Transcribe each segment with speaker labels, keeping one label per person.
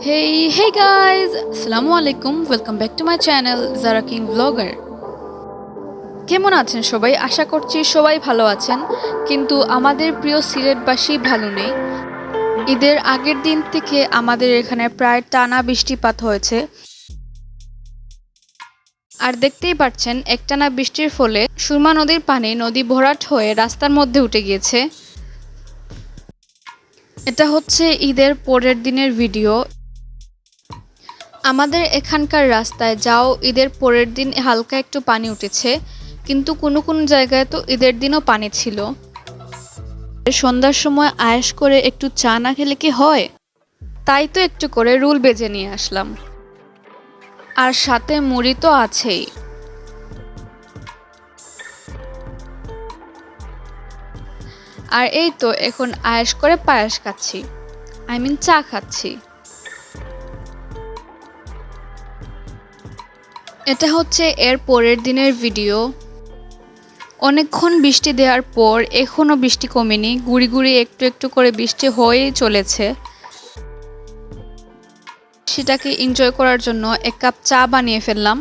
Speaker 1: Hey guys, Assalamu alaikum. Welcome back to my channel Zara King Vlogger. কেমন আছেন সবাই? আশা করছি সবাই ভালো আছেন, কিন্তু আমাদের প্রিয় সিলেটবাসী ভালো নেই। ঈদের আগের দিন থেকে আমাদের এখানে প্রায় টানা বৃষ্টিপাত হয়েছে। আর দেখতেই পাচ্ছেন একটানা বৃষ্টির ফলে সুরমা নদীর পানি নদী ভরাট হয়ে রাস্তার মধ্যে উঠে গিয়েছে। এটা হচ্ছে ঈদের পরের দিনের ভিডিও। আমাদের এখানকার রাস্তায় যাও ঈদের পরের দিন হালকা একটু পানি উঠেছে, কিন্তু কোনো কোনো জায়গায় তো ঈদের দিনও পানি ছিল। সন্ধ্যার সময় আয়েশ করে একটু চা না খেলে কি হয়? তাই তো একটু করে রুল বেজে নিয়ে আসলাম, আর সাথে মুড়ি তো আছেই। আর এই তো এখন আয়েশ করে পায়েস খাচ্ছি, চা খাচ্ছি। এটা হচ্ছে এর পরের দিনের ভিডিও। অনেকক্ষণ বৃষ্টি দেওয়ার পর এখনও বৃষ্টি কমেনি, গুড়ি গুড়ি একটু একটু করে বৃষ্টি হয়েই চলেছে। সেটাকে এনজয় করার জন্য এক কাপ চা বানিয়ে ফেললাম।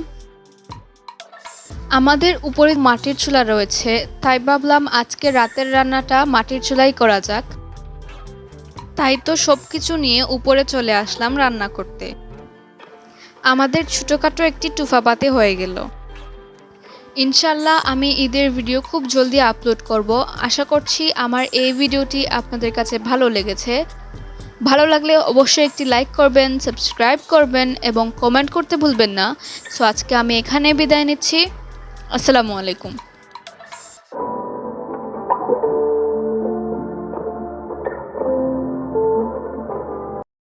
Speaker 1: আমাদের উপরে মাটির চুলা রয়েছে, তাই ভাবলাম আজকে রাতের রান্নাটা মাটির চুলাই করা যাক। তাই তো সব কিছু নিয়ে উপরে চলে আসলাম রান্না করতে। আমাদের ছোটোখাটো একটি টুফাপাতি হয়ে গেল। ইনশাল্লাহ আমি ঈদের ভিডিও খুব জলদি আপলোড করব। আশা করছি আমার এই ভিডিওটি আপনাদের কাছে ভালো লেগেছে। ভালো লাগলে অবশ্যই একটি লাইক করবেন, সাবস্ক্রাইব করবেন এবং কমেন্ট করতে ভুলবেন না। সো আজকে আমি এখানে বিদায় নিচ্ছি। আসসালামু আলাইকুম।